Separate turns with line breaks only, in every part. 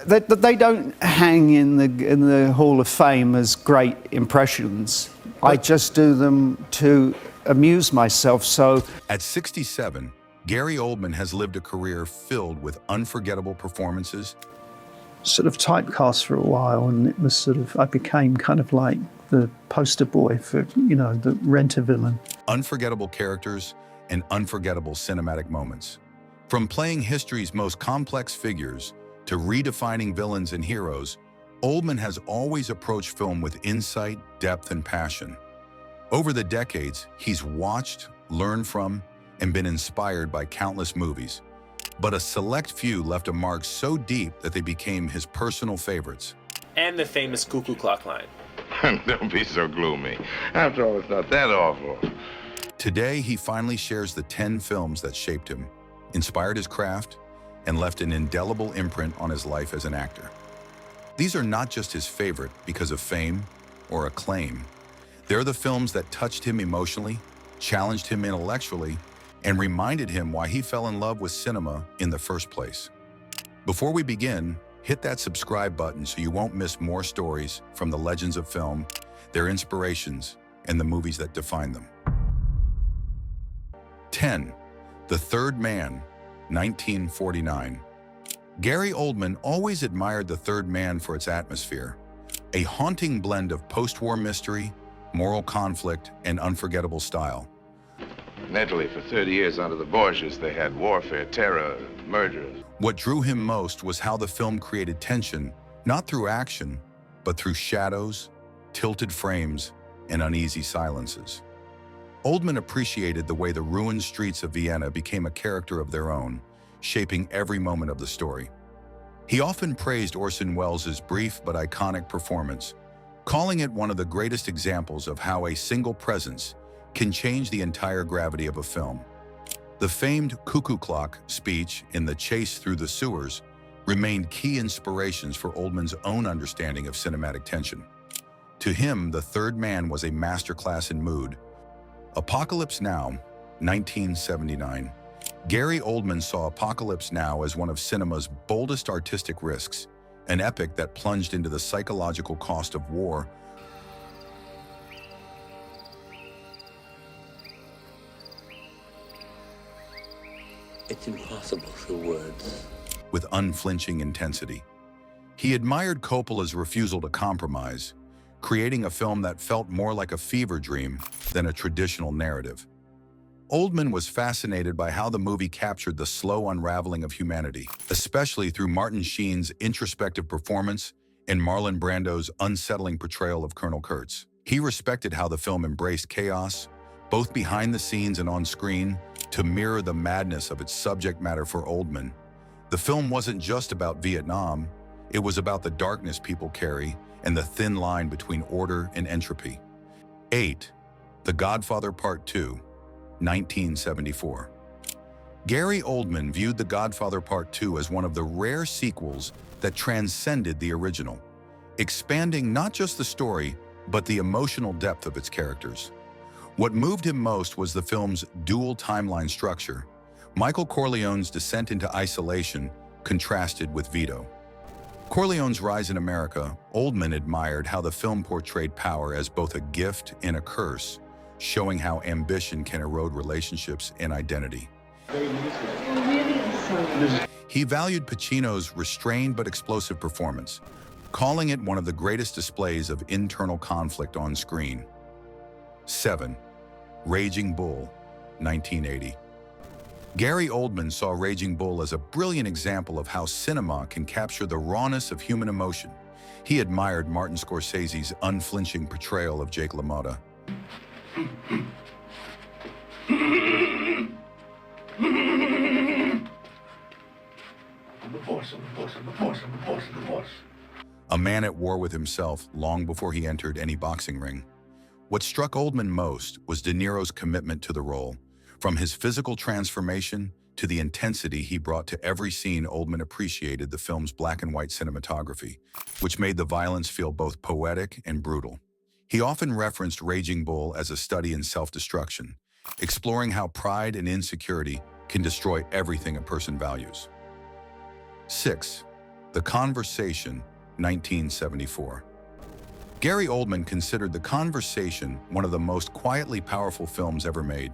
They don't hang in the Hall of Fame as great impressions. I just do them to amuse myself. So
at 67, Gary Oldman has lived a career filled with unforgettable performances.
Sort of typecast for a while, and it was sort of, I became kind of like the poster boy for, you know, the Renter villain.
Unforgettable characters and unforgettable cinematic moments. From playing history's most complex figures to redefining villains and heroes, Oldman has always approached film with insight, depth, and passion. Over the decades, he's watched, learned from, and been inspired by countless movies. But a select few left a mark so deep that they became his personal favorites.
And the famous cuckoo clock line.
Don't be so gloomy. After all, it's not that awful.
Today, he finally shares the 10 films that shaped him, inspired his craft, and left an indelible imprint on his life as an actor. These are not just his favorite because of fame or acclaim. They're the films that touched him emotionally, challenged him intellectually, and reminded him why he fell in love with cinema in the first place. Before we begin, hit that subscribe button so you won't miss more stories from the legends of film, their inspirations, and the movies that define them. 10. The Third Man, 1949. Gary Oldman always admired The Third Man for its atmosphere, a haunting blend of post-war mystery, moral conflict, and unforgettable style.
In Italy, for 30 years under the Borgias, they had warfare, terror, murders.
What drew him most was how the film created tension, not through action, but through shadows, tilted frames, and uneasy silences. Oldman appreciated the way the ruined streets of Vienna became a character of their own, shaping every moment of the story. He often praised Orson Welles' brief but iconic performance, calling it one of the greatest examples of how a single presence can change the entire gravity of a film. The famed cuckoo clock speech in The Chase Through the Sewers remained key inspirations for Oldman's own understanding of cinematic tension. To him, The Third Man was a masterclass in mood. Apocalypse Now, 1979. Gary Oldman saw Apocalypse Now as one of cinema's boldest artistic risks, an epic that plunged into the psychological cost of war.
It's impossible through words.
With unflinching intensity. He admired Coppola's refusal to compromise, creating a film that felt more like a fever dream than a traditional narrative. Oldman was fascinated by how the movie captured the slow unraveling of humanity, especially through Martin Sheen's introspective performance and Marlon Brando's unsettling portrayal of Colonel Kurtz. He respected how the film embraced chaos, both behind the scenes and on screen, to mirror the madness of its subject matter. For Oldman, the film wasn't just about Vietnam, it was about the darkness people carry and the thin line between order and entropy. 8. The Godfather Part II, 1974. Gary Oldman viewed The Godfather Part II as one of the rare sequels that transcended the original, expanding not just the story, but the emotional depth of its characters. What moved him most was the film's dual timeline structure. Michael Corleone's descent into isolation contrasted with Vito. Corleone's rise in America, Oldman admired how the film portrayed power as both a gift and a curse, showing how ambition can erode relationships and identity. He valued Pacino's restrained but explosive performance, calling it one of the greatest displays of internal conflict on screen. 7. Raging Bull, 1980. Gary Oldman saw Raging Bull as a brilliant example of how cinema can capture the rawness of human emotion. He admired Martin Scorsese's unflinching portrayal of Jake LaMotta. A man at war with himself long before he entered any boxing ring. What struck Oldman most was De Niro's commitment to the role. From his physical transformation to the intensity he brought to every scene, Oldman appreciated the film's black and white cinematography, which made the violence feel both poetic and brutal. He often referenced Raging Bull as a study in self-destruction, exploring how pride and insecurity can destroy everything a person values. 6. The Conversation, 1974. Gary Oldman considered The Conversation one of the most quietly powerful films ever made.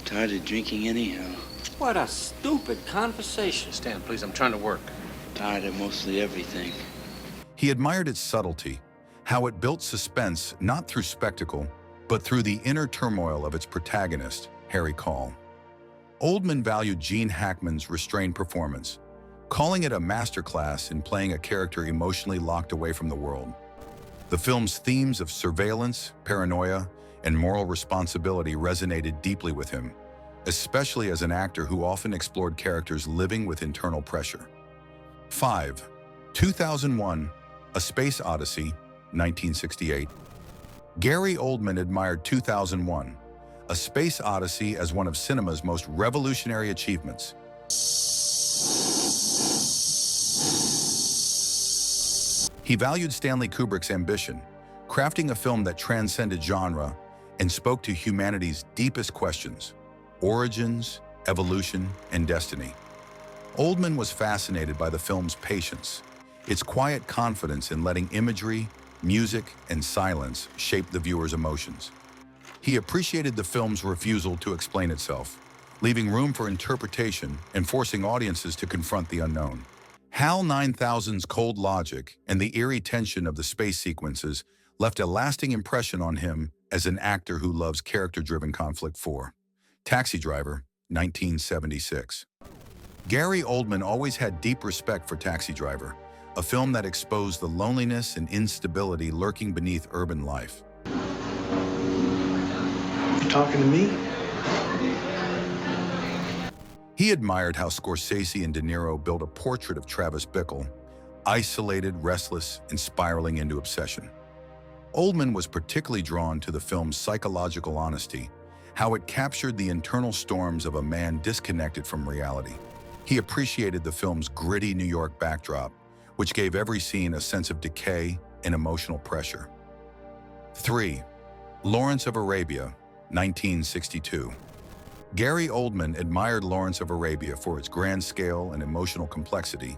Tired of drinking anyhow.
What a stupid conversation.
Stan, please, I'm trying to work.
Tired of mostly everything.
He admired its subtlety, how it built suspense not through spectacle, but through the inner turmoil of its protagonist, Harry Call. Oldman valued Gene Hackman's restrained performance, calling it a masterclass in playing a character emotionally locked away from the world. The film's themes of surveillance, paranoia, and moral responsibility resonated deeply with him, especially as an actor who often explored characters living with internal pressure. 5. 2001, A Space Odyssey, 1968. Gary Oldman admired 2001, A Space Odyssey as one of cinema's most revolutionary achievements. He valued Stanley Kubrick's ambition, crafting a film that transcended genre and spoke to humanity's deepest questions: origins, evolution, and destiny. Oldman was fascinated by the film's patience, its quiet confidence in letting imagery, music, and silence shape the viewer's emotions. He appreciated the film's refusal to explain itself, leaving room for interpretation and forcing audiences to confront the unknown. HAL 9000's cold logic and the eerie tension of the space sequences left a lasting impression on him as an actor who loves character-driven conflict. 4. Taxi Driver, 1976. Gary Oldman always had deep respect for Taxi Driver, a film that exposed the loneliness and instability lurking beneath urban life.
You talking to me?
He admired how Scorsese and De Niro built a portrait of Travis Bickle, isolated, restless, and spiraling into obsession. Oldman was particularly drawn to the film's psychological honesty, how it captured the internal storms of a man disconnected from reality. He appreciated the film's gritty New York backdrop, which gave every scene a sense of decay and emotional pressure. 3. Lawrence of Arabia, 1962. Gary Oldman admired Lawrence of Arabia for its grand scale and emotional complexity.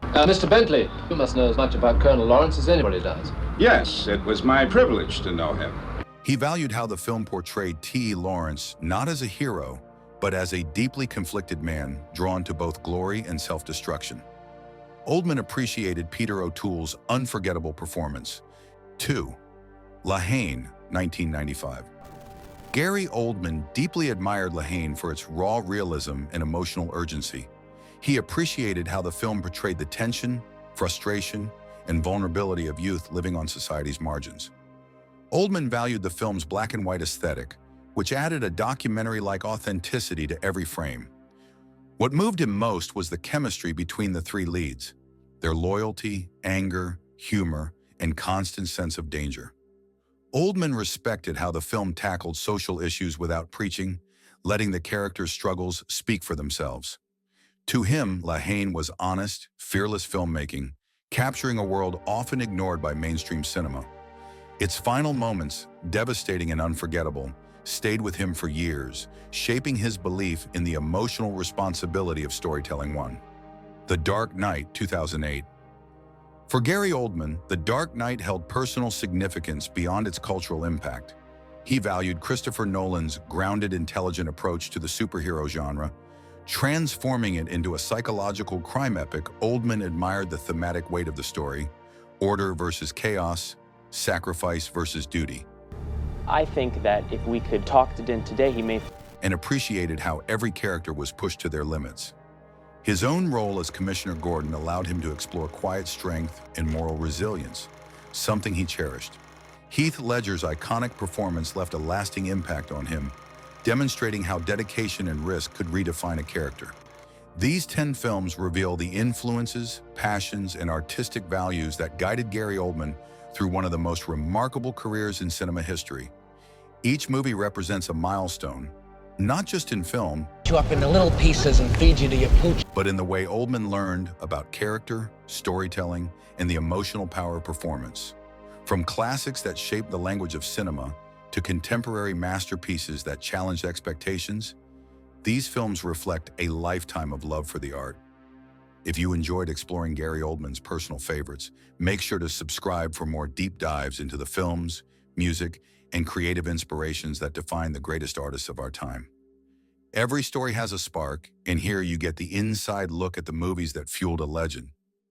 Mr. Bentley, you must know as much about Colonel Lawrence as anybody does.
Yes, it was my privilege to know him.
He valued how the film portrayed T.E. Lawrence not as a hero, but as a deeply conflicted man drawn to both glory and self-destruction. Oldman appreciated Peter O'Toole's unforgettable performance. 2. La Haine, 1995. Gary Oldman deeply admired La Haine for its raw realism and emotional urgency. He appreciated how the film portrayed the tension, frustration, and vulnerability of youth living on society's margins. Oldman valued the film's black and white aesthetic, which added a documentary-like authenticity to every frame. What moved him most was the chemistry between the three leads, their loyalty, anger, humor, and constant sense of danger. Oldman respected how the film tackled social issues without preaching, letting the characters' struggles speak for themselves. To him, La Haine was honest, fearless filmmaking, capturing a world often ignored by mainstream cinema. Its final moments, devastating and unforgettable, stayed with him for years, shaping his belief in the emotional responsibility of storytelling. 1. The Dark Knight, 2008. For Gary Oldman, The Dark Knight held personal significance beyond its cultural impact. He valued Christopher Nolan's grounded, intelligent approach to the superhero genre, transforming it into a psychological crime epic. Oldman admired the thematic weight of the story: order versus chaos, sacrifice versus duty.
I think that if we could talk to Din today, he may...
And appreciated how every character was pushed to their limits. His own role as Commissioner Gordon allowed him to explore quiet strength and moral resilience, something he cherished. Heath Ledger's iconic performance left a lasting impact on him, demonstrating how dedication and risk could redefine a character. These 10 films reveal the influences, passions, and artistic values that guided Gary Oldman through one of the most remarkable careers in cinema history. Each movie represents a milestone, not just in film,
you up into little pieces and feed you to your pooch,
but in the way Oldman learned about character, storytelling, and the emotional power of performance. From classics that shaped the language of cinema to contemporary masterpieces that challenged expectations, these films reflect a lifetime of love for the art. If you enjoyed exploring Gary Oldman's personal favorites, make sure to subscribe for more deep dives into the films, music, and creative inspirations that define the greatest artists of our time. Every story has a spark, and here you get the inside look at the movies that fueled a legend.